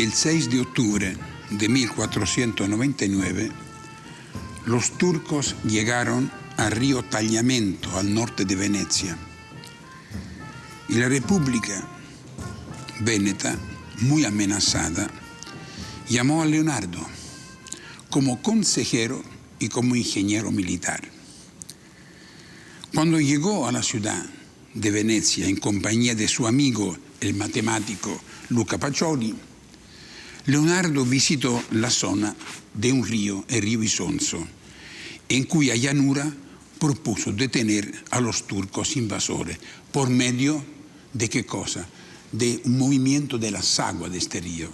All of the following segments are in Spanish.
El 6 de octubre de 1499, los turcos llegaron al río Tagliamento, al norte de Venecia. Y la República Veneta, muy amenazada, llamó a Leonardo como consejero y como ingeniero militar. Cuando llegó a la ciudad de Venecia en compañía de su amigo, el matemático Luca Pacioli, Leonardo visitó la zona de un río, el río Isonzo, en cuya llanura propuso detener a los turcos invasores por medio de ¿qué cosa? De un movimiento de las aguas de este río,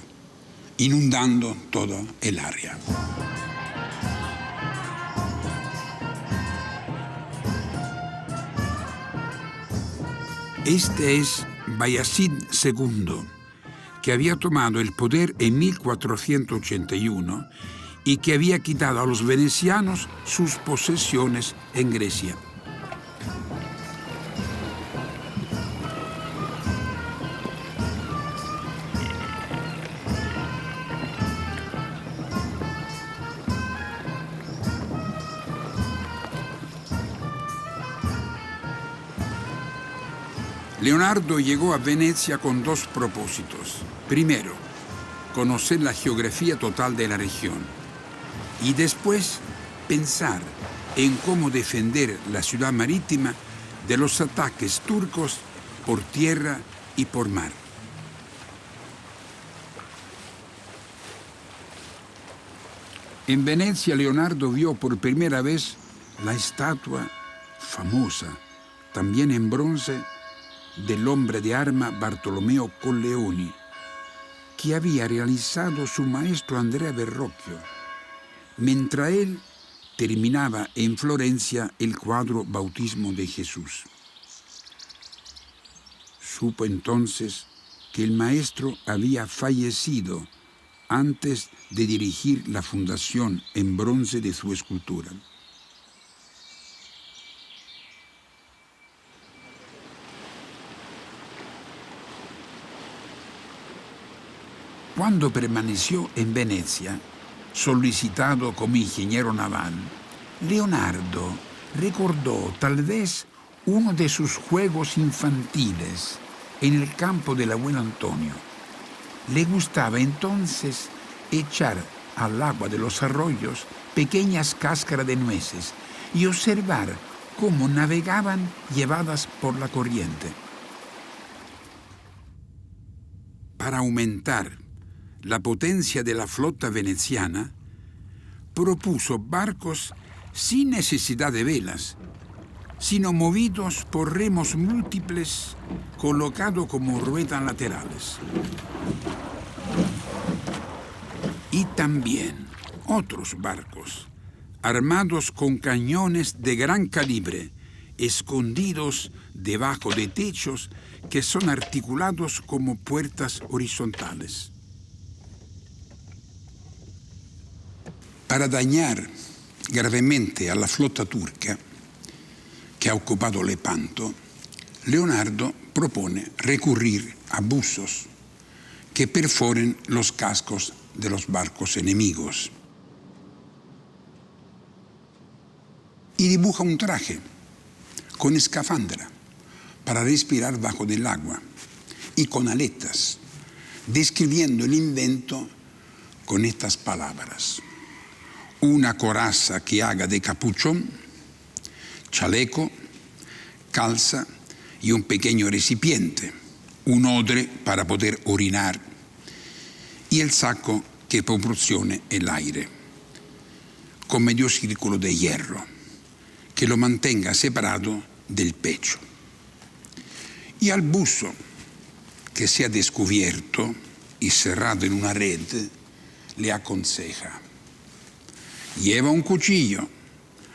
inundando toda el área. Este es Bayazid II, que había tomado el poder en 1481 y que había quitado a los venecianos sus posesiones en Grecia. Leonardo llegó a Venecia con dos propósitos. Primero, conocer la geografía total de la región y después pensar en cómo defender la ciudad marítima de los ataques turcos por tierra y por mar. En Venecia, Leonardo vio por primera vez la estatua famosa, también en bronce, del hombre de arma Bartolomeo Colleoni, que había realizado su maestro Andrea Verrocchio, mientras él terminaba en Florencia el cuadro Bautismo de Jesús. Supo entonces que el maestro había fallecido antes de dirigir la fundación en bronce de su escultura. Cuando permaneció en Venecia, solicitado como ingeniero naval, Leonardo recordó tal vez uno de sus juegos infantiles en el campo del abuelo Antonio. Le gustaba entonces echar al agua de los arroyos pequeñas cáscaras de nueces y observar cómo navegaban llevadas por la corriente. Para aumentar la potencia de la flota veneciana, propuso barcos sin necesidad de velas, sino movidos por remos múltiples colocados como ruedas laterales. Y también otros barcos, armados con cañones de gran calibre, escondidos debajo de techos que son articulados como puertas horizontales. Para dañar gravemente a la flota turca que ha ocupado Lepanto, Leonardo propone recurrir a buzos que perforen los cascos de los barcos enemigos. Y dibuja un traje con escafandra para respirar bajo del agua y con aletas, describiendo el invento con estas palabras: una coraza que haga de capuchón, chaleco, calza y un pequeño recipiente, un odre para poder orinar y el saco que proporcione el aire, con medio círculo de hierro que lo mantenga separado del pecho. Y al buzo que sea descubierto y cerrado en una red le aconseja: lleva un cuchillo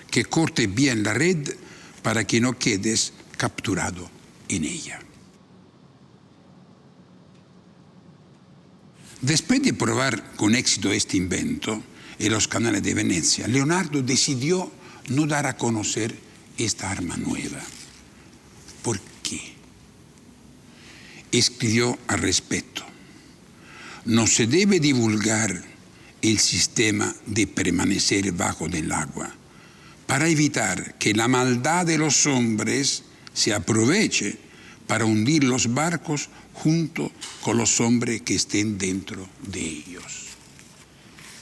que corte bien la red para que no quedes capturado en ella. Después de probar con éxito este invento en los canales de Venecia, Leonardo decidió no dar a conocer esta arma nueva. ¿Por qué? Escribió al respecto: no se debe divulgar el sistema de permanecer bajo del agua, para evitar que la maldad de los hombres se aproveche para hundir los barcos junto con los hombres que estén dentro de ellos.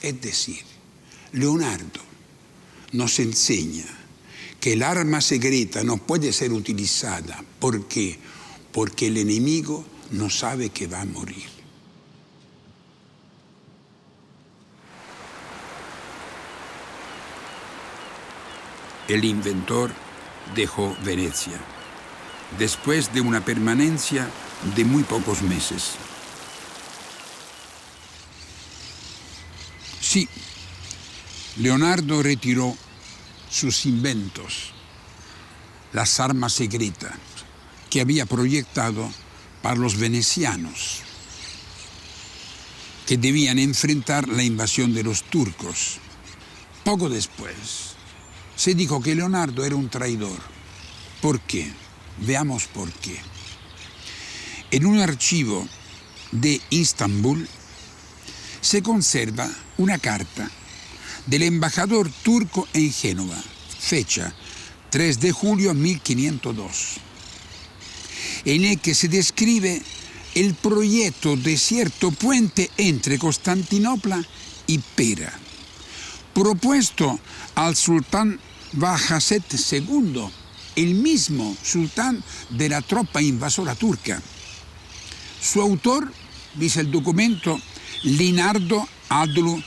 Es decir, Leonardo nos enseña que el arma secreta no puede ser utilizada. ¿Por qué? Porque el enemigo no sabe que va a morir. El inventor dejó Venecia, después de una permanencia de muy pocos meses. Sí, Leonardo retiró sus inventos, las armas secretas que había proyectado para los venecianos, que debían enfrentar la invasión de los turcos. Poco después, se dijo que Leonardo era un traidor. ¿Por qué? Veamos por qué. En un archivo de Istambul se conserva una carta del embajador turco en Génova, fecha 3 de julio 1502, en el que se describe el proyecto de cierto puente entre Constantinopla y Pera, propuesto al sultán Bajazet II, el mismo sultán de la tropa invasora turca. Su autor, dice el documento, Leonardo Adlu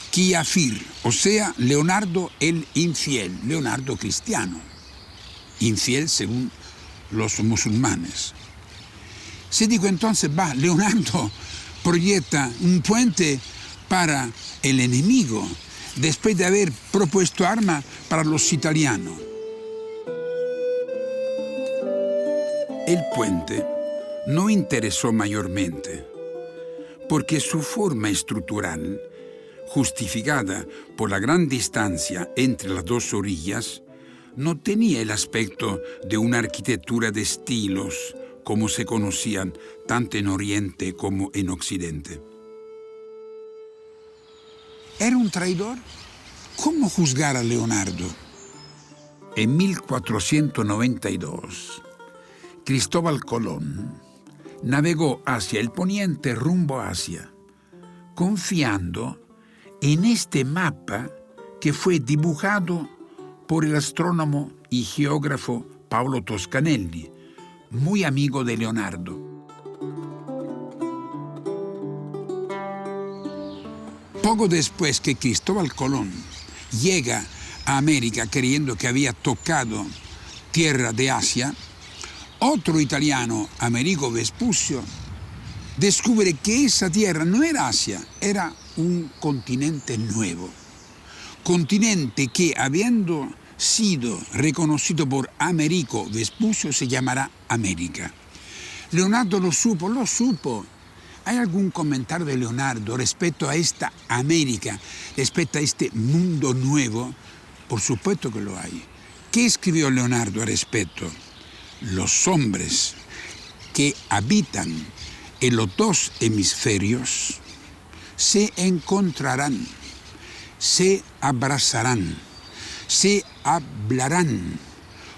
Kiafir, o sea, Leonardo el infiel, Leonardo cristiano, infiel según los musulmanes. Se dijo entonces, Leonardo proyecta un puente para el enemigo, después de haber propuesto armas para los italianos. El puente no interesó mayormente, porque su forma estructural, justificada por la gran distancia entre las dos orillas, no tenía el aspecto de una arquitectura de estilos como se conocían tanto en Oriente como en Occidente. ¿Era un traidor? ¿Cómo juzgar a Leonardo? En 1492, Cristóbal Colón navegó hacia el poniente rumbo a Asia, confiando en este mapa que fue dibujado por el astrónomo y geógrafo Paolo Toscanelli, muy amigo de Leonardo. Poco después que Cristóbal Colón llega a América creyendo que había tocado tierra de Asia, otro italiano, Amerigo Vespucio, descubre que esa tierra no era Asia, era un continente nuevo. Continente que, habiendo sido reconocido por Amerigo Vespucio, se llamará América. Leonardo lo supo. ¿Hay algún comentario de Leonardo respecto a esta América, respecto a este mundo nuevo? Por supuesto que lo hay. ¿Qué escribió Leonardo al respecto? Los hombres que habitan en los dos hemisferios se encontrarán, se abrazarán, se hablarán,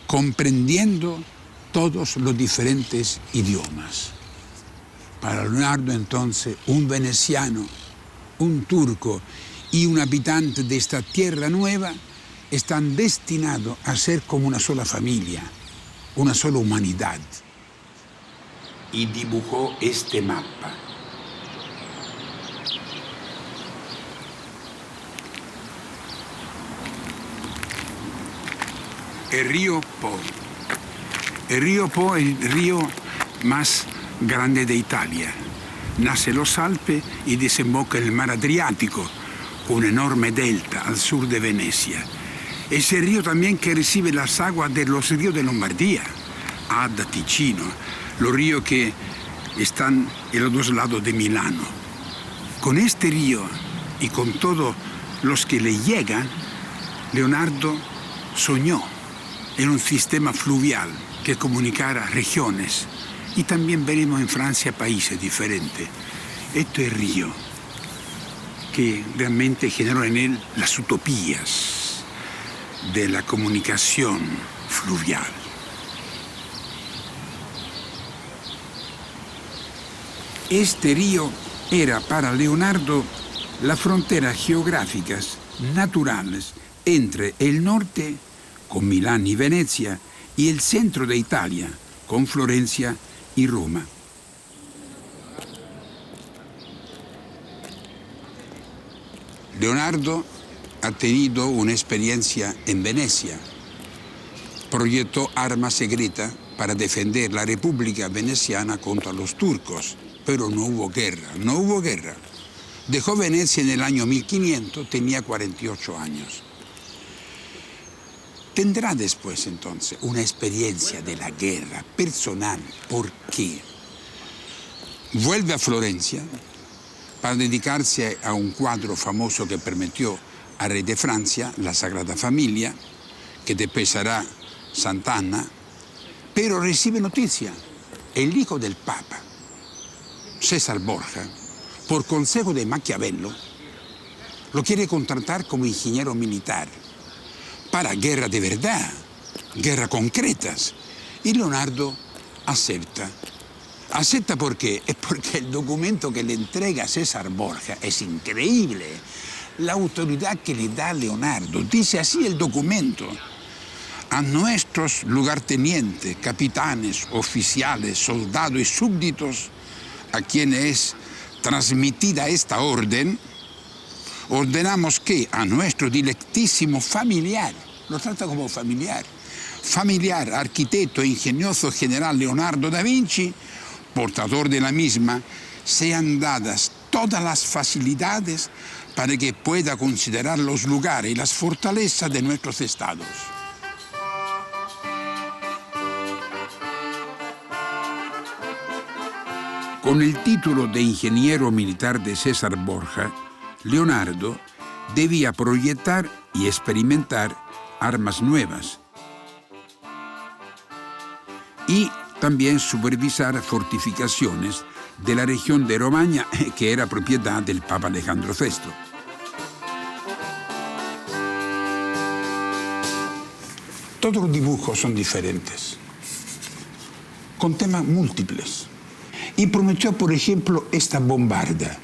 comprendiendo todos los diferentes idiomas. Para Leonardo, entonces, un veneciano, un turco y un habitante de esta tierra nueva están destinados a ser como una sola familia, una sola humanidad. Y dibujó este mapa. El río Po. El río Po es el río más grande de Italia. Nace en los Alpes y desemboca en el mar Adriático, un enorme delta al sur de Venecia. Es el río también que recibe las aguas de los ríos de Lombardía, Adda, Ticino, los ríos que están en los dos lados de Milano. Con este río y con todos los que le llegan, Leonardo soñó en un sistema fluvial que comunicara regiones. Y también veremos en Francia países diferentes. Este río que realmente generó en él las utopías de la comunicación fluvial. Este río era para Leonardo las fronteras geográficas naturales entre el norte, con Milán y Venecia, y el centro de Italia, con Florencia y Roma. Leonardo ha tenido una experiencia en Venecia. Proyectó armas secretas para defender la República Veneciana contra los turcos, pero no hubo guerra. Dejó Venecia en el año 1500, tenía 48 años. Tendrá después entonces una experiencia de la guerra personal. ¿Por qué? Vuelve a Florencia para dedicarse a un cuadro famoso que permitió al rey de Francia, la Sagrada Familia, que después será Sant'Anna, pero recibe noticia, el hijo del Papa, César Borja, por consejo de Maquiavelo, lo quiere contratar como ingeniero militar para guerra de verdad, guerra concretas. Y Leonardo acepta. ¿Acepta por qué? Es porque el documento que le entrega César Borja es increíble. La autoridad que le da Leonardo, dice así el documento: a nuestros lugartenientes, capitanes, oficiales, soldados y súbditos, a quienes es transmitida esta orden, ordenamos que a nuestro dilectísimo familiar, lo trata como familiar, arquitecto e ingenioso general Leonardo da Vinci, portador de la misma, sean dadas todas las facilidades para que pueda considerar los lugares y las fortalezas de nuestros estados. Con el título de ingeniero militar de César Borja, Leonardo debía proyectar y experimentar armas nuevas y también supervisar fortificaciones de la región de Romaña, que era propiedad del Papa Alejandro VI. Todos los dibujos son diferentes, con temas múltiples. Y prometió, por ejemplo, esta bombarda,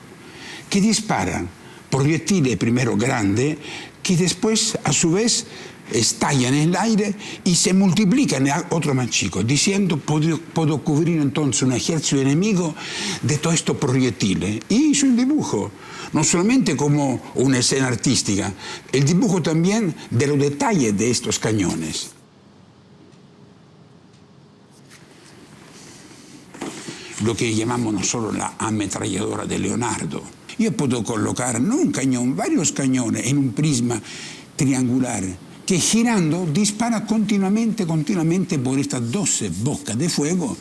que dispara proyectiles primero grandes, que después, a su vez, estallan en el aire y se multiplican a otro más chico, diciendo, puedo cubrir entonces un ejército enemigo de todos estos proyectiles. Y hizo el dibujo, no solamente como una escena artística, el dibujo también de los detalles de estos cañones. Lo que llamamos nosotros la ametralladora de Leonardo. Yo puedo colocar no un cañón, varios cañones en un prisma triangular que girando dispara continuamente por estas 12 bocas de fuego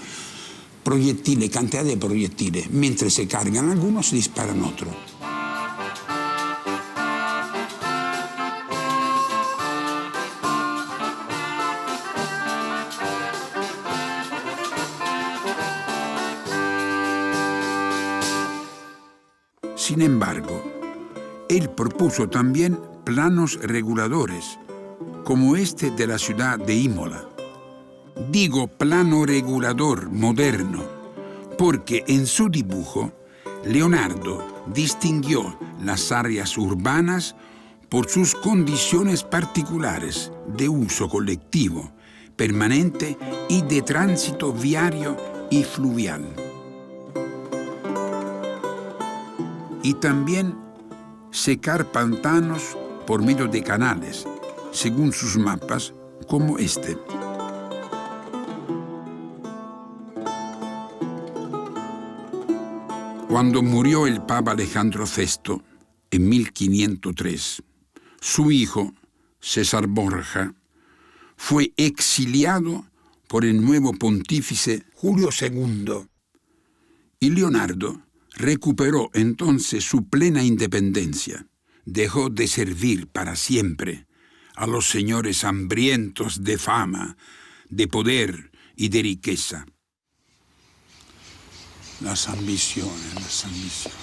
proyectiles, cantidad de proyectiles. Mientras se cargan algunos, se disparan otros. Sin embargo, él propuso también planos reguladores, como este de la ciudad de Imola. Digo plano regulador moderno, porque en su dibujo Leonardo distinguió las áreas urbanas por sus condiciones particulares de uso colectivo, permanente y de tránsito viario y fluvial. Y también secar pantanos por medio de canales, según sus mapas, como este. Cuando murió el Papa Alejandro VI, en 1503, su hijo, César Borja, fue exiliado por el nuevo pontífice Julio II. Y Leonardo recuperó entonces su plena independencia. Dejó de servir para siempre a los señores hambrientos de fama, de poder y de riqueza. Las ambiciones, las ambiciones.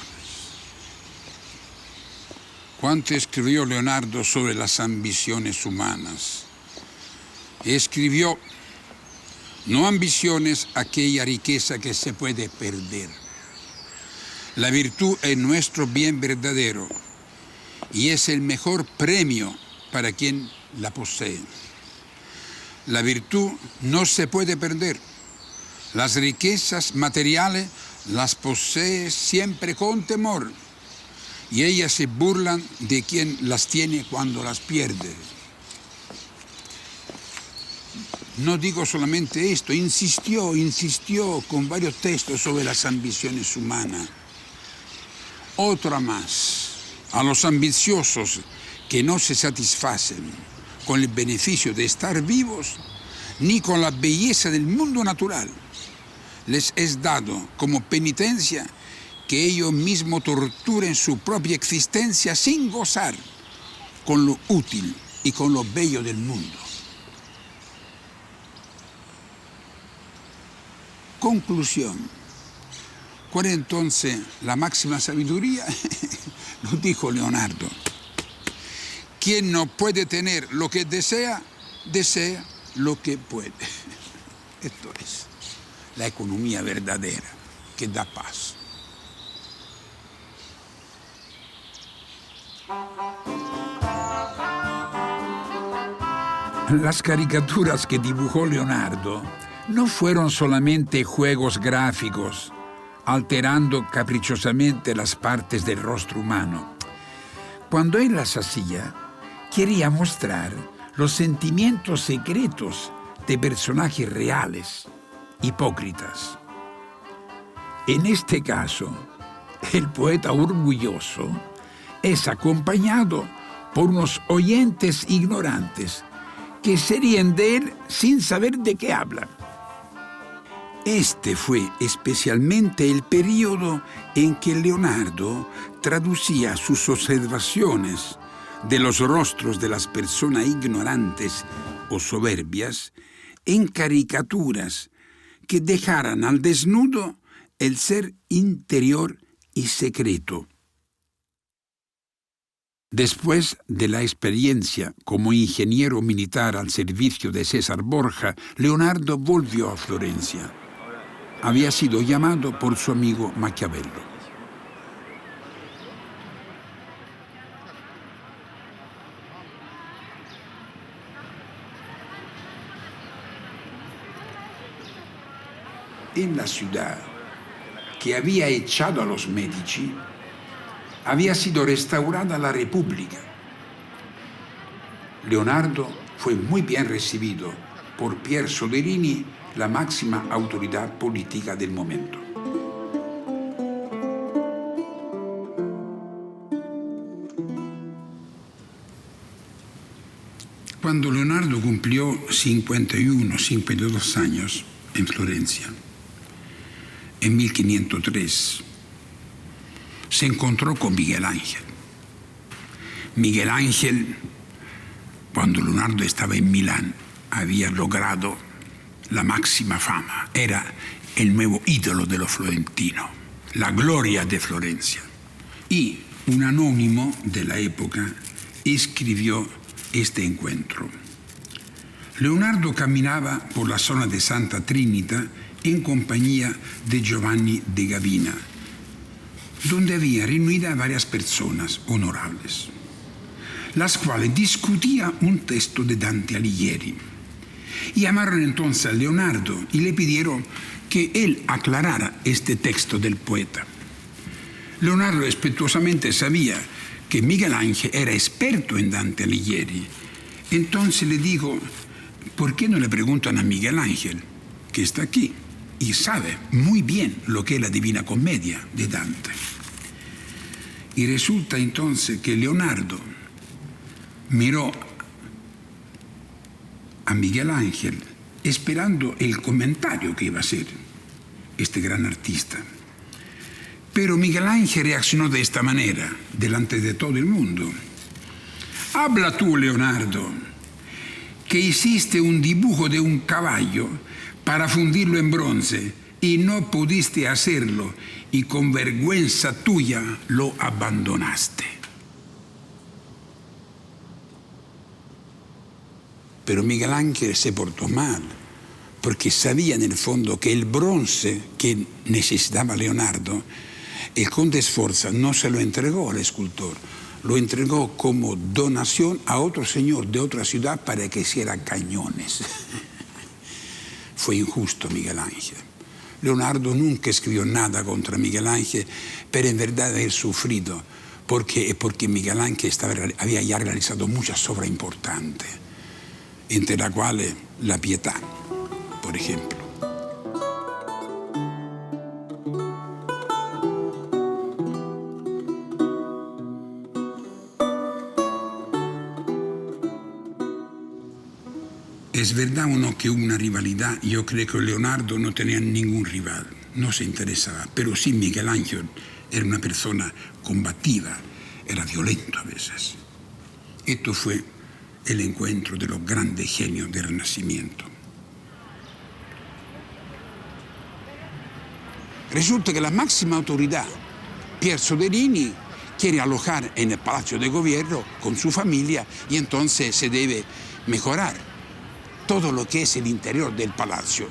¿Cuánto escribió Leonardo sobre las ambiciones humanas? Escribió, no ambiciones, aquella riqueza que se puede perder. La virtud es nuestro bien verdadero y es el mejor premio para quien la posee. La virtud no se puede perder. Las riquezas materiales las posee siempre con temor y ellas se burlan de quien las tiene cuando las pierde. No digo solamente esto, insistió con varios textos sobre las ambiciones humanas. Otra más, a los ambiciosos que no se satisfacen con el beneficio de estar vivos ni con la belleza del mundo natural, les es dado como penitencia que ellos mismos torturen su propia existencia sin gozar con lo útil y con lo bello del mundo. Conclusión. ¿Cuál es entonces la máxima sabiduría? Lo dijo Leonardo. Quien no puede tener lo que desea, desea lo que puede. Esto es la economía verdadera que da paz. Las caricaturas que dibujó Leonardo no fueron solamente juegos gráficos, alterando caprichosamente las partes del rostro humano. Cuando él las hacía, quería mostrar los sentimientos secretos de personajes reales, hipócritas. En este caso, el poeta orgulloso es acompañado por unos oyentes ignorantes que se ríen de él sin saber de qué hablan. Este fue especialmente el periodo en que Leonardo traducía sus observaciones de los rostros de las personas ignorantes o soberbias en caricaturas que dejaran al desnudo el ser interior y secreto. Después de la experiencia como ingeniero militar al servicio de César Borja, Leonardo volvió a Florencia. Había sido llamado por su amigo Maquiavelo. En la ciudad que había echado a los Medici, había sido restaurada la República. Leonardo fue muy bien recibido por Pier Soderini, la máxima autoridad política del momento. Cuando Leonardo cumplió 51, 52 años en Florencia, en 1503, se encontró con Miguel Ángel. Miguel Ángel, cuando Leonardo estaba en Milán, había logrado la máxima fama. Era el nuevo ídolo de los florentinos, la gloria de Florencia. Y un anónimo de la época escribió este encuentro. Leonardo caminaba por la zona de Santa Trinita en compañía de Giovanni de Gavina, donde había reunidas varias personas honorables, las cuales discutían un texto de Dante Alighieri. Llamaron entonces a Leonardo y le pidieron que él aclarara este texto del poeta. Leonardo respetuosamente sabía que Miguel Ángel era experto en Dante Alighieri. Entonces le dijo, ¿por qué no le preguntan a Miguel Ángel, que está aquí y sabe muy bien lo que es la Divina Comedia de Dante? Y resulta entonces que Leonardo miró a Miguel Ángel esperando el comentario que iba a hacer este gran artista. Pero Miguel Ángel reaccionó de esta manera, delante de todo el mundo. Habla tú, Leonardo, que hiciste un dibujo de un caballo para fundirlo en bronce y no pudiste hacerlo, y con vergüenza tuya lo abandonaste. Pero Miguel Ángel se portó mal, porque sabía en el fondo que el bronce que necesitaba Leonardo, el conde Sforza no se lo entregó al escultor, lo entregó como donación a otro señor de otra ciudad para que hiciera cañones. Fue injusto Miguel Ángel. Leonardo nunca escribió nada contra Miguel Ángel, pero en verdad haber sufrido, porque Miguel Ángel había ya realizado muchas obras importantes, entre las cuales la Pietà, por ejemplo. Es verdad o no que hubo una rivalidad. Yo creo que Leonardo no tenía ningún rival, no se interesaba, pero sí Miguel Ángel era una persona combativa, era violento a veces. Esto fue el encuentro de los grandes genios del Renacimiento. Resulta que la máxima autoridad, Pier Soderini, quiere alojar en el Palacio de Gobierno con su familia y entonces se debe mejorar todo lo que es el interior del palacio.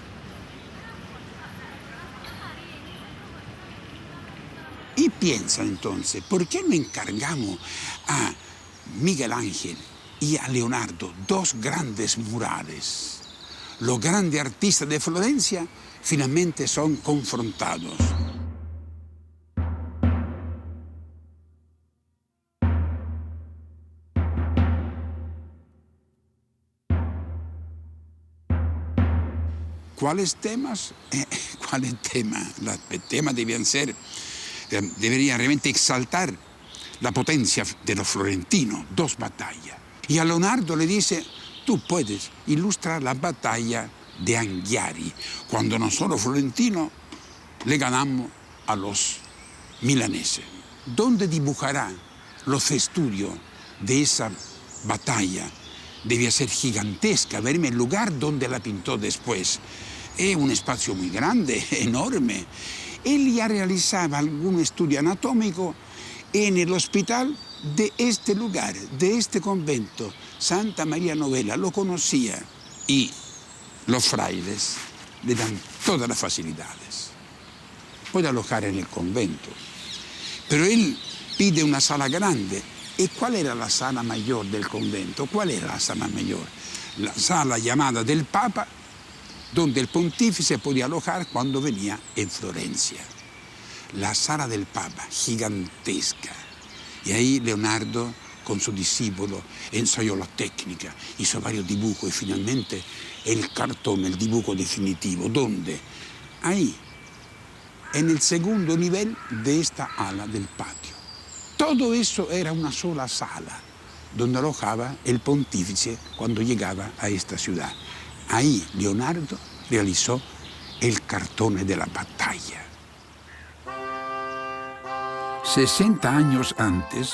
Y piensa entonces, ¿por qué no encargamos a Miguel Ángel y a Leonardo dos grandes murales? Los grandes artistas de Florencia finalmente son confrontados. ¿Cuáles temas? ¿Cuáles temas? Los temas deberían realmente exaltar la potencia de los florentinos, dos batallas. Y a Leonardo le dice, tú puedes ilustrar la batalla de Anghiari, cuando nosotros florentinos le ganamos a los milaneses. ¿Dónde dibujará los estudios de esa batalla? Debía ser gigantesca, verme el lugar donde la pintó después. Es un espacio muy grande, enorme. Él ya realizaba algún estudio anatómico en el hospital de este lugar, de este convento, Santa María Novella, lo conocía. Y los frailes le dan todas las facilidades. Puede alojar en el convento. Pero él pide una sala grande. ¿Y cuál era la sala mayor del convento? ¿Cuál era la sala mayor? La sala llamada del Papa, donde el pontífice podía alojar cuando venía en Florencia. La sala del Papa, gigantesca. Y ahí Leonardo, con su discípulo, ensayó la técnica, hizo varios dibujos y finalmente el cartón, el dibujo definitivo. ¿Dónde? Ahí, en el segundo nivel de esta ala del patio. Todo eso era una sola sala donde alojaba el pontífice cuando llegaba a esta ciudad. Ahí Leonardo realizó el cartone de la batalla. 60 años antes,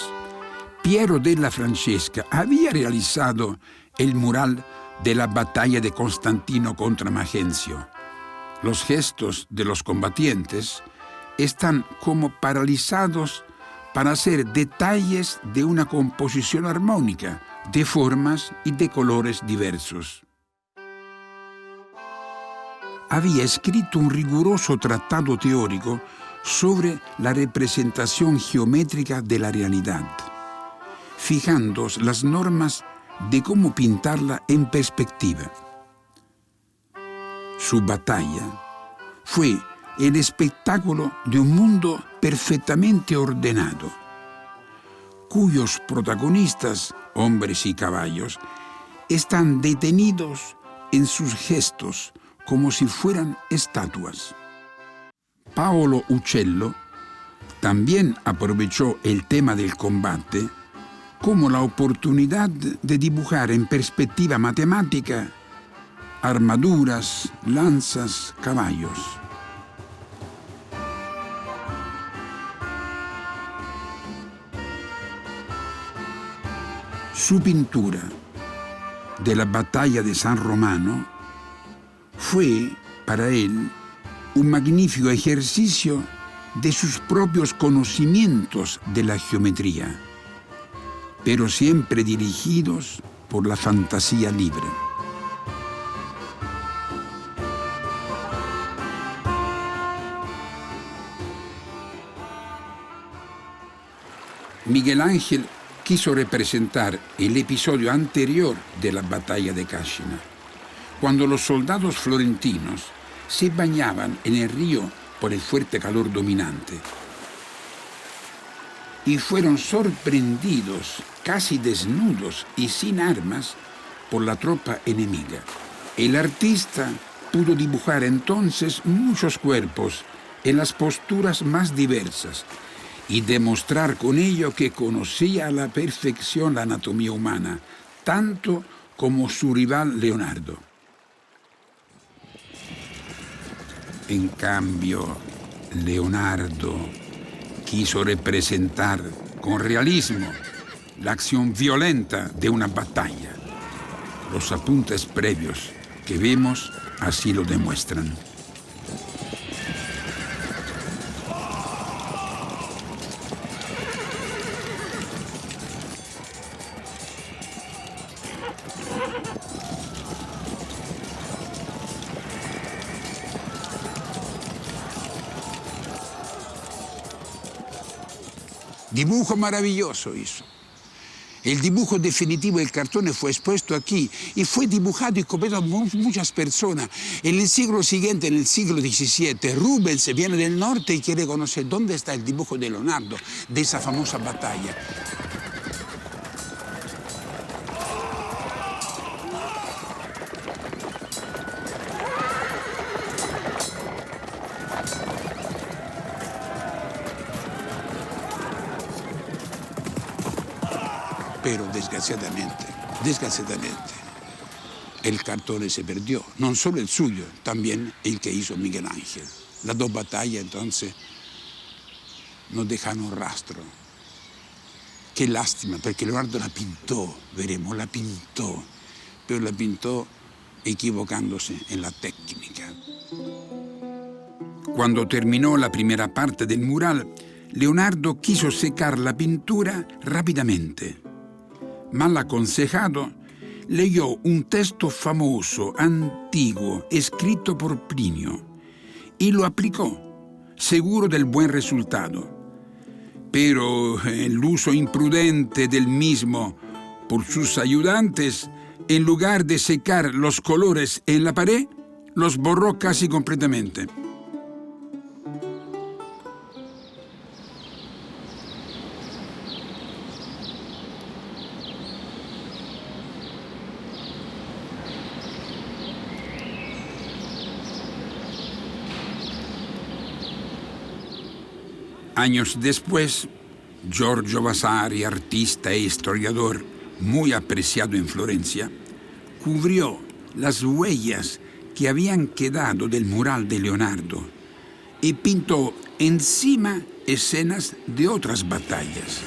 Piero della Francesca había realizado el mural de la batalla de Constantino contra Magencio. Los gestos de los combatientes están como paralizados para hacer detalles de una composición armónica, de formas y de colores diversos. Había escrito un riguroso tratado teórico sobre la representación geométrica de la realidad, fijando las normas de cómo pintarla en perspectiva. Su batalla fue el espectáculo de un mundo perfectamente ordenado, cuyos protagonistas, hombres y caballos, están detenidos en sus gestos como si fueran estatuas. Paolo Uccello también aprovechó el tema del combate como la oportunidad de dibujar en perspectiva matemática armaduras, lanzas, caballos. Su pintura de la batalla de San Romano fue para él un magnífico ejercicio de sus propios conocimientos de la geometría, pero siempre dirigidos por la fantasía libre. Miguel Ángel quiso representar el episodio anterior de la batalla de Cascina, cuando los soldados florentinos se bañaban en el río por el fuerte calor dominante y fueron sorprendidos, casi desnudos y sin armas, por la tropa enemiga. El artista pudo dibujar entonces muchos cuerpos en las posturas más diversas y demostrar con ello que conocía a la perfección la anatomía humana, tanto como su rival Leonardo. En cambio, Leonardo quiso representar con realismo la acción violenta de una batalla. Los apuntes previos que vemos así lo demuestran. Dibujo maravilloso hizo. El dibujo definitivo del cartón fue expuesto aquí y fue dibujado y copiado por muchas personas. En el siglo siguiente, en el siglo XVII, Rubens viene del norte y quiere conocer dónde está el dibujo de Leonardo, de esa famosa batalla. Pero desgraciadamente, el cartón se perdió. No solo el suyo, también el que hizo Miguel Ángel. Las dos batallas entonces nos dejaron rastro. Qué lástima, porque Leonardo la pintó, veremos, la pintó, pero la pintó equivocándose en la técnica. Cuando terminó la primera parte del mural, Leonardo quiso secar la pintura rápidamente. Mal aconsejado, leyó un texto famoso, antiguo, escrito por Plinio, y lo aplicó, seguro del buen resultado. Pero el uso imprudente del mismo por sus ayudantes, en lugar de secar los colores en la pared, los borró casi completamente. Años después, Giorgio Vasari, artista e historiador muy apreciado en Florencia, cubrió las huellas que habían quedado del mural de Leonardo y pintó encima escenas de otras batallas.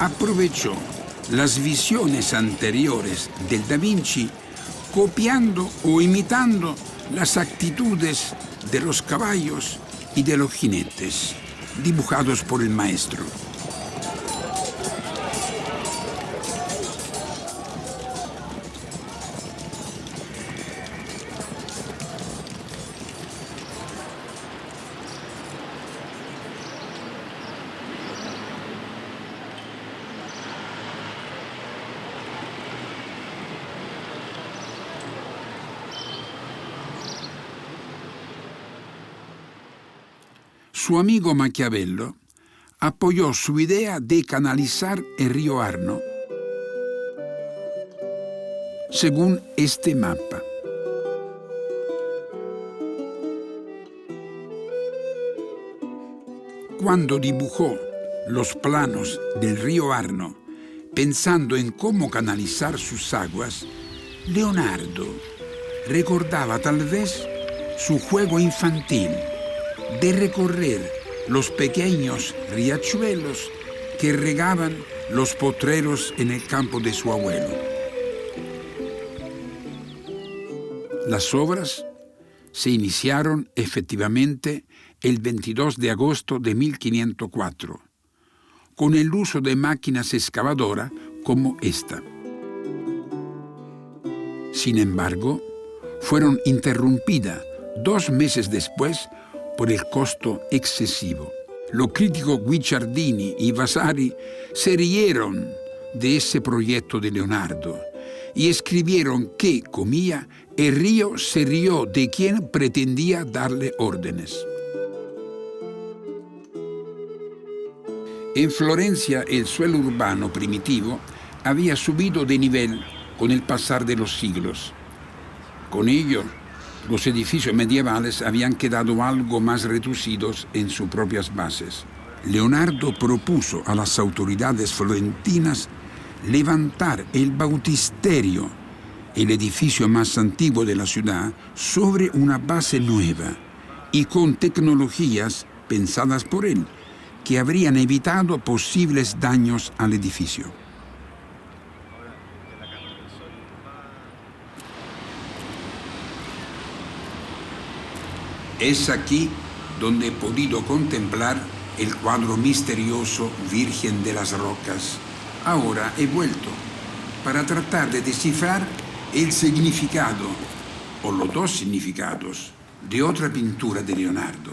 Aprovechó las visiones anteriores del Da Vinci, copiando o imitando las actitudes de los caballos y de los jinetes, dibujados por el maestro. Su amigo Maquiavelo apoyó su idea de canalizar el río Arno según este mapa. Cuando dibujó los planos del río Arno, pensando en cómo canalizar sus aguas, Leonardo recordaba tal vez su juego infantil de recorrer los pequeños riachuelos que regaban los potreros en el campo de su abuelo. Las obras se iniciaron efectivamente el 22 de agosto de 1504, con el uso de máquinas excavadoras como esta. Sin embargo, fueron interrumpidas 2 meses después por el costo excesivo. Los críticos Guicciardini y Vasari se rieron de ese proyecto de Leonardo y escribieron que, comía, el río se rió de quien pretendía darle órdenes. En Florencia el suelo urbano primitivo había subido de nivel con el pasar de los siglos. Con ello, los edificios medievales habían quedado algo más reducidos en sus propias bases. Leonardo propuso a las autoridades florentinas levantar el bautisterio, el edificio más antiguo de la ciudad, sobre una base nueva y con tecnologías pensadas por él, que habrían evitado posibles daños al edificio. Es aquí donde he podido contemplar el cuadro misterioso Virgen de las Rocas. Ahora he vuelto para tratar de descifrar el significado, o los 2 significados, de otra pintura de Leonardo,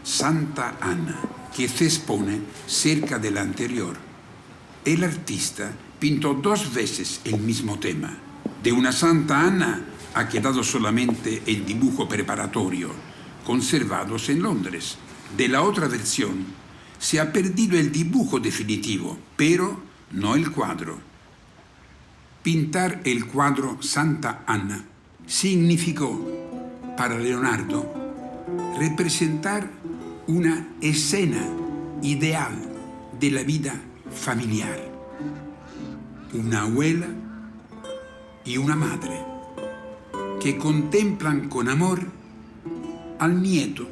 Santa Ana, que se expone cerca de la anterior. El artista pintó 2 veces el mismo tema. De una Santa Ana ha quedado solamente el dibujo preparatorio, conservados en Londres. De la otra versión se ha perdido el dibujo definitivo, pero no el cuadro. Pintar el cuadro Santa Ana significó para Leonardo representar una escena ideal de la vida familiar. Una abuela y una madre que contemplan con amor al nieto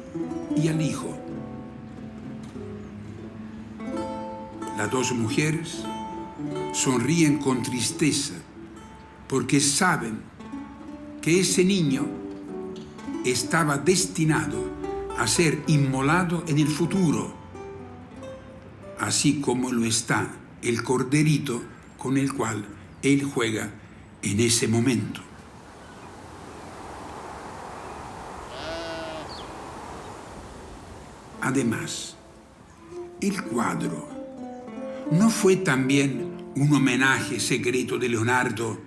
y al hijo. Las 2 mujeres sonríen con tristeza porque saben que ese niño estaba destinado a ser inmolado en el futuro, así como lo está el corderito con el cual él juega en ese momento. Además, el cuadro ¿no fue también un homenaje secreto de Leonardo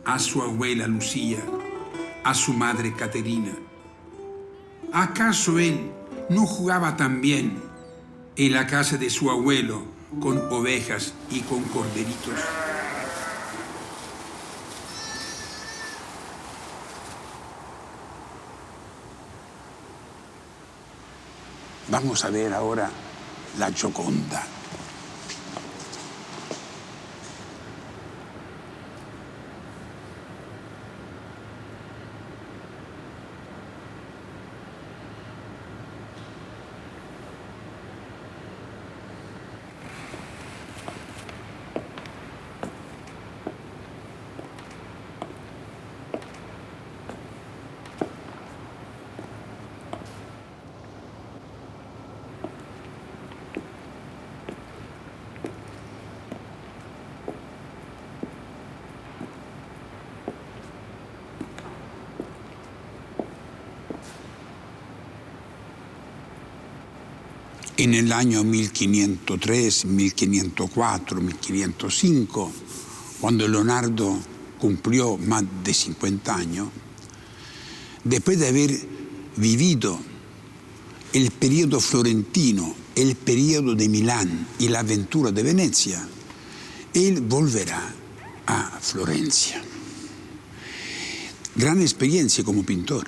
a su abuela Lucía, a su madre Caterina? ¿Acaso él no jugaba también en la casa de su abuelo con ovejas y con corderitos? Vamos a ver ahora la Gioconda. En el año 1503, 1504, 1505, cuando Leonardo cumplió más de 50 años, después de haber vivido el periodo florentino, el periodo de Milán y la aventura de Venecia, él volverá a Florencia. Gran experiencia como pintor.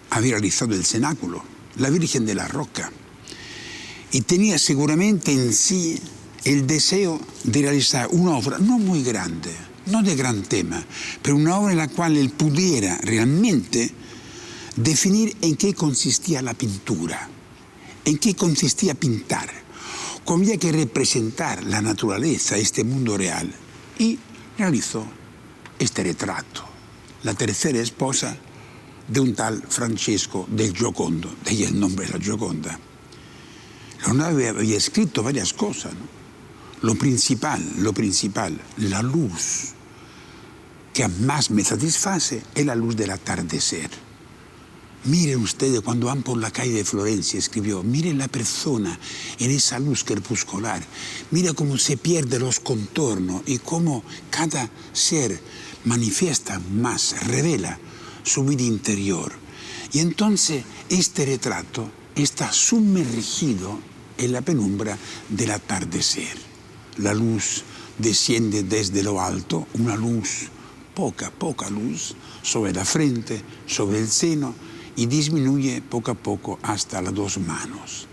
Había realizado el cenáculo, la Virgen de la Roca, y tenía seguramente en sí el deseo de realizar una obra no muy grande, no de gran tema, pero una obra en la cual él pudiera realmente definir en qué consistía la pintura, en qué consistía pintar, cómo había que representar la naturaleza, este mundo real, y realizó este retrato, la tercera esposa de un tal Francesco del Giocondo, de ahí el nombre de la Gioconda. Leonardo había escrito varias cosas, ¿no? Lo principal, la luz que más me satisface es la luz del atardecer. Miren ustedes cuando van por la calle de Florencia, escribió, miren la persona en esa luz crepuscular, mira cómo se pierden los contornos y cómo cada ser manifiesta más, revela su vida interior. Y entonces este retrato está sumergido en la penumbra del atardecer. La luz desciende desde lo alto, una luz, poca luz, sobre la frente, sobre el seno, y disminuye poco a poco hasta las dos manos.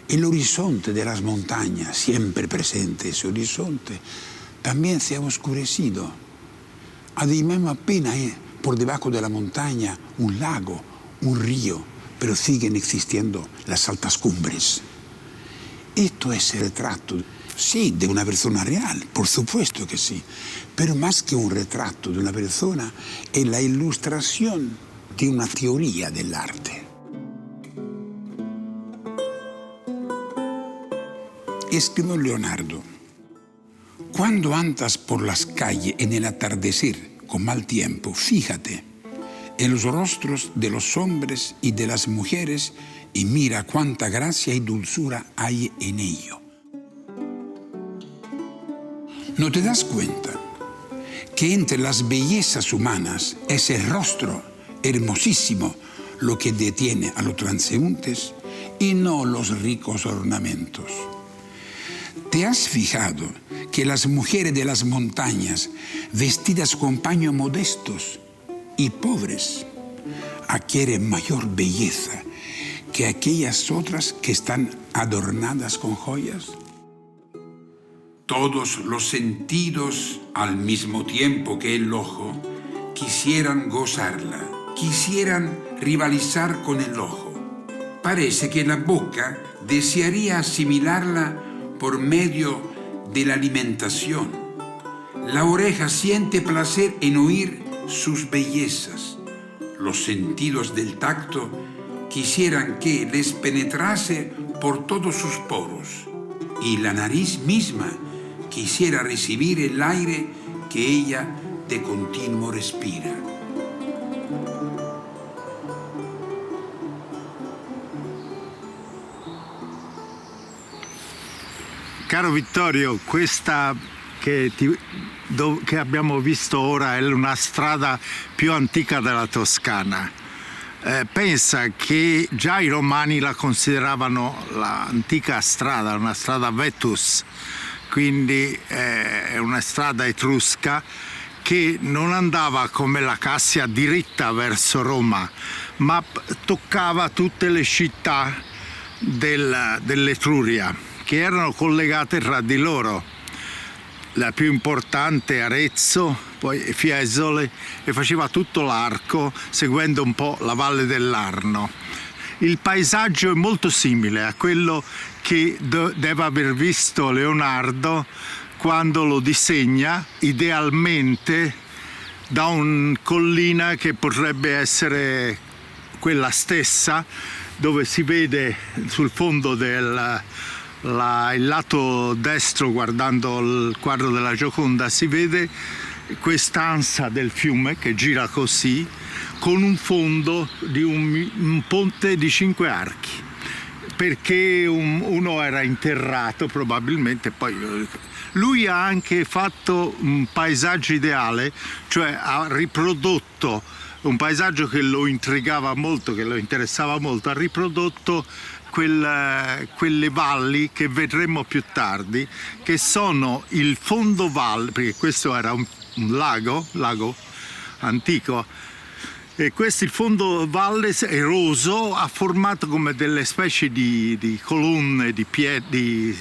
El horizonte de las montañas, siempre presente ese horizonte, también se ha oscurecido. Además apenas por debajo de la montaña un lago, un río, pero siguen existiendo las altas cumbres. Esto es el retrato, sí, de una persona real, por supuesto que sí, pero más que un retrato de una persona, es la ilustración de una teoría del arte. Escribió Leonardo, cuando andas por las calles en el atardecer con mal tiempo, fíjate en los rostros de los hombres y de las mujeres y mira cuánta gracia y dulzura hay en ello. ¿No te das cuenta que entre las bellezas humanas es el rostro hermosísimo lo que detiene a los transeúntes y no los ricos ornamentos? ¿Te has fijado que las mujeres de las montañas, vestidas con paños modestos y pobres, adquieren mayor belleza que aquellas otras que están adornadas con joyas? Todos los sentidos, al mismo tiempo que el ojo, quisieran gozarla, quisieran rivalizar con el ojo. Parece que la boca desearía asimilarla por medio de la alimentación. La oreja siente placer en oír sus bellezas. Los sentidos del tacto quisieran que les penetrase por todos sus poros. Y la nariz misma quisiera recibir el aire que ella de continuo respira. Caro Vittorio, questa che abbiamo visto ora è una strada più antica della Toscana. Pensa che già i romani la consideravano l'antica strada, una strada vetus, quindi è una strada etrusca che non andava come la Cassia diritta verso Roma, ma toccava tutte le città dell'Etruria, che erano collegate tra di loro. La più importante Arezzo, poi Fiesole, e faceva tutto l'arco seguendo un po' la valle dell'Arno. Il paesaggio è molto simile a quello che deve aver visto Leonardo quando lo disegna idealmente da una collina che potrebbe essere quella stessa, dove si vede sul fondo il lato destro, guardando il quadro della Gioconda, si vede quest'ansa del fiume che gira così, con un fondo di un ponte di 5 archi, perché uno era interrato probabilmente. Poi lui ha anche fatto un paesaggio ideale, cioè ha riprodotto un paesaggio che lo intrigava molto, che lo interessava molto, ha riprodotto quelle valli che vedremo più tardi, che sono il fondovalle, perché questo era un lago antico, e questo il fondovalle eroso ha formato come delle specie di colonne di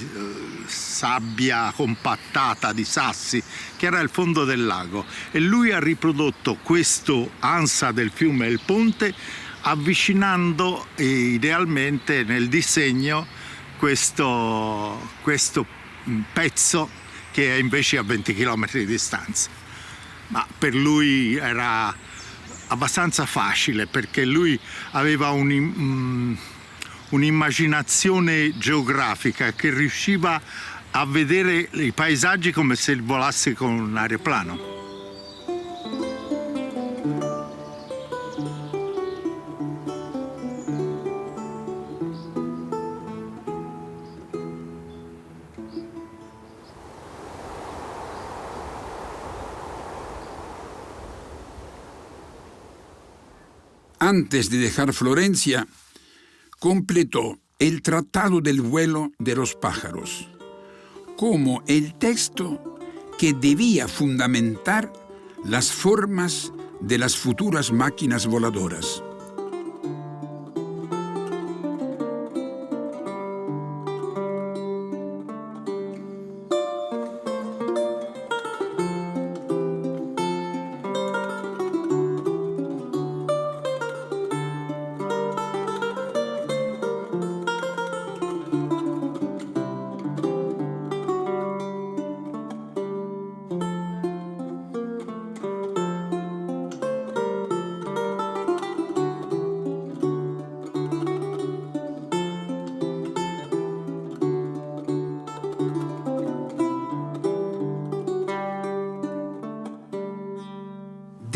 sabbia compattata, di sassi, che era il fondo del lago, e lui ha riprodotto questo ansa del fiume e il ponte, avvicinando idealmente nel disegno questo pezzo che è invece a 20 km di distanza. Ma per lui era abbastanza facile perché lui aveva un'immaginazione geografica che riusciva a vedere i paesaggi come se volasse con un aeroplano. Antes de dejar Florencia, completó el Tratado del Vuelo de los Pájaros como el texto que debía fundamentar las formas de las futuras máquinas voladoras.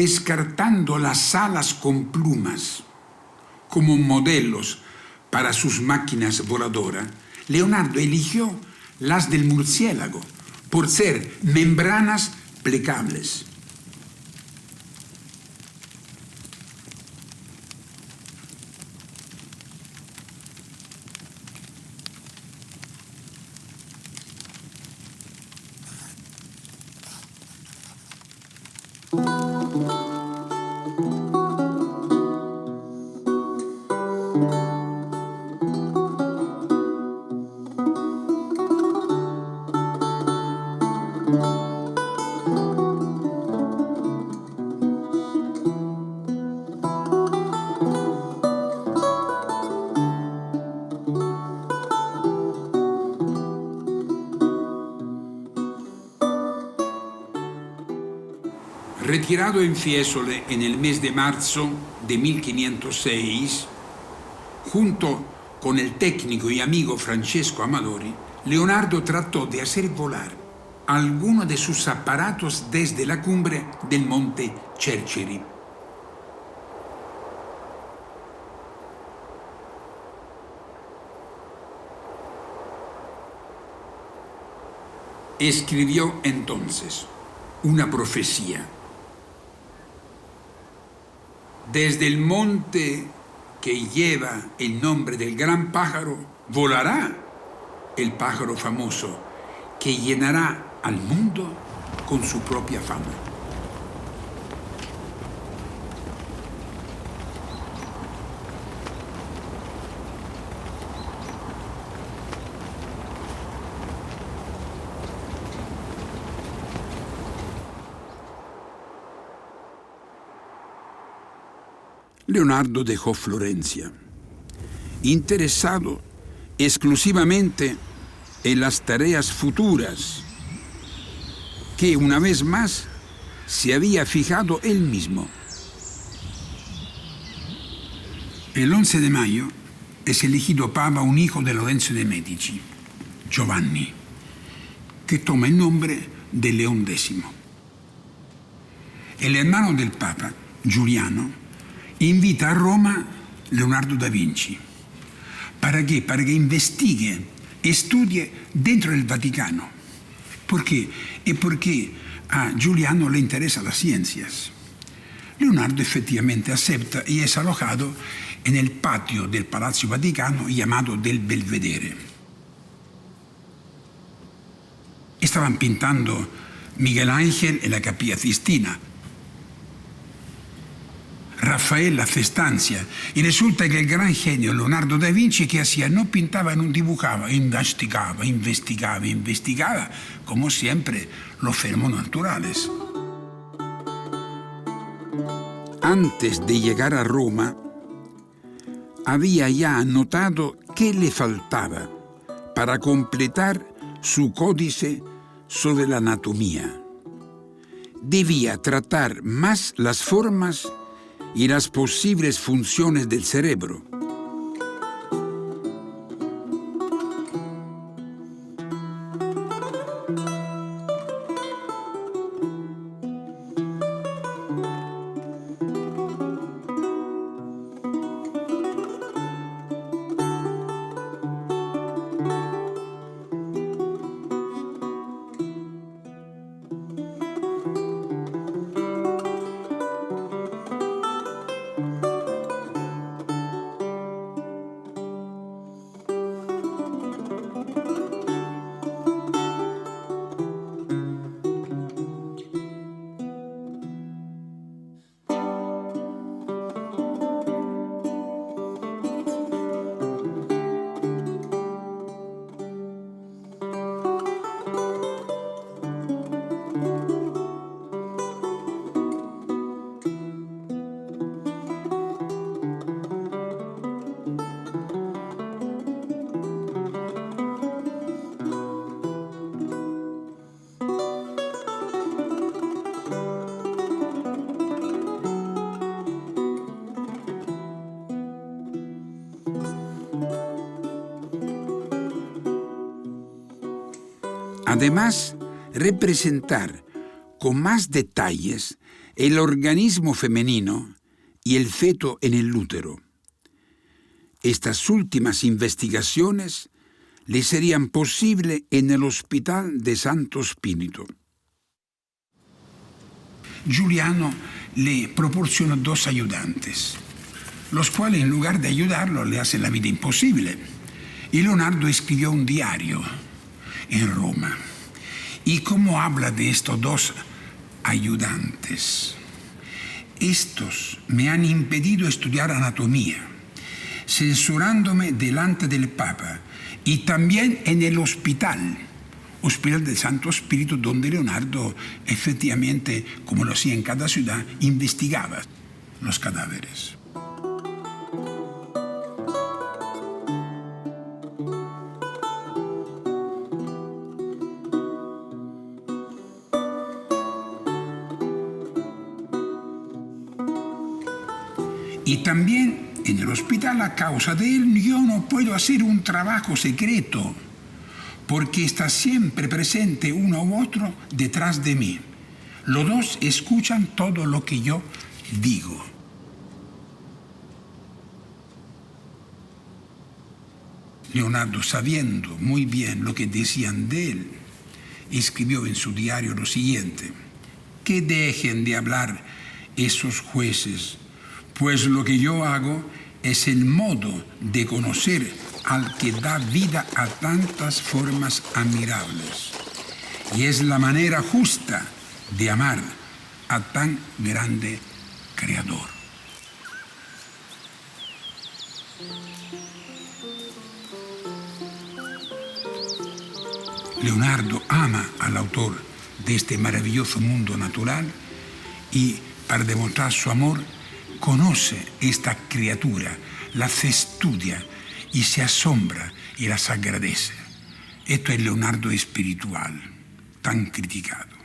Descartando las alas con plumas como modelos para sus máquinas voladoras, Leonardo eligió las del murciélago por ser membranas plegables. Retirado en Fiesole en el mes de marzo de 1506, junto con el técnico y amigo Francesco Amadori, Leonardo trató de hacer volar algunos de sus aparatos desde la cumbre del monte Cerceri. Escribió entonces una profecía. Desde el monte que lleva el nombre del gran pájaro, volará el pájaro famoso que llenará al mundo con su propia fama. Leonardo dejó Florencia, interesado exclusivamente en las tareas futuras que una vez más se había fijado él mismo. El 11 de mayo es elegido papa un hijo de Lorenzo de Medici, Giovanni, que toma el nombre de León X. El hermano del papa, Giuliano, invita a Roma Leonardo da Vinci. ¿Para qué? Para que investigue, estudie dentro del Vaticano. ¿Por qué? Es porque a Giuliano le interesan las ciencias. Leonardo efectivamente acepta y es alojado en el patio del Palazzo Vaticano llamado del Belvedere. Estaban pintando Miguel Ángel en la Capilla Sistina, Rafael la Festancia, y resulta que el gran genio Leonardo da Vinci, ¿qué hacía? No pintaba, no dibujaba, investigaba, como siempre los fenómenos naturales. Antes de llegar a Roma, había ya anotado qué le faltaba para completar su códice sobre la anatomía. debía tratar más las formas y las posibles funciones del cerebro. Además, representar con más detalles el organismo femenino y el feto en el útero. Estas últimas investigaciones le serían posibles en el Hospital de Santo Spirito. Giuliano le proporciona 2 ayudantes, los cuales en lugar de ayudarlo le hacen la vida imposible. Y Leonardo escribió un diario en Roma. ¿Y cómo habla de estos 2 ayudantes? Estos me han impedido estudiar anatomía, censurándome delante del Papa y también en el Hospital del Santo Spirito, donde Leonardo efectivamente, como lo hacía en cada ciudad, investigaba los cadáveres. Y también en el hospital, a causa de él, yo no puedo hacer un trabajo secreto, porque está siempre presente uno u otro detrás de mí. Los 2 escuchan todo lo que yo digo. Leonardo, sabiendo muy bien lo que decían de él, escribió en su diario lo siguiente: que dejen de hablar esos jueces, pues lo que yo hago es el modo de conocer al que da vida a tantas formas admirables. Y es la manera justa de amar a tan grande Creador. Leonardo ama al autor de este maravilloso mundo natural y, para demostrar su amor, conoce esta criatura, la estudia y se asombra y las agradece. Esto es Leonardo espiritual, tan criticado.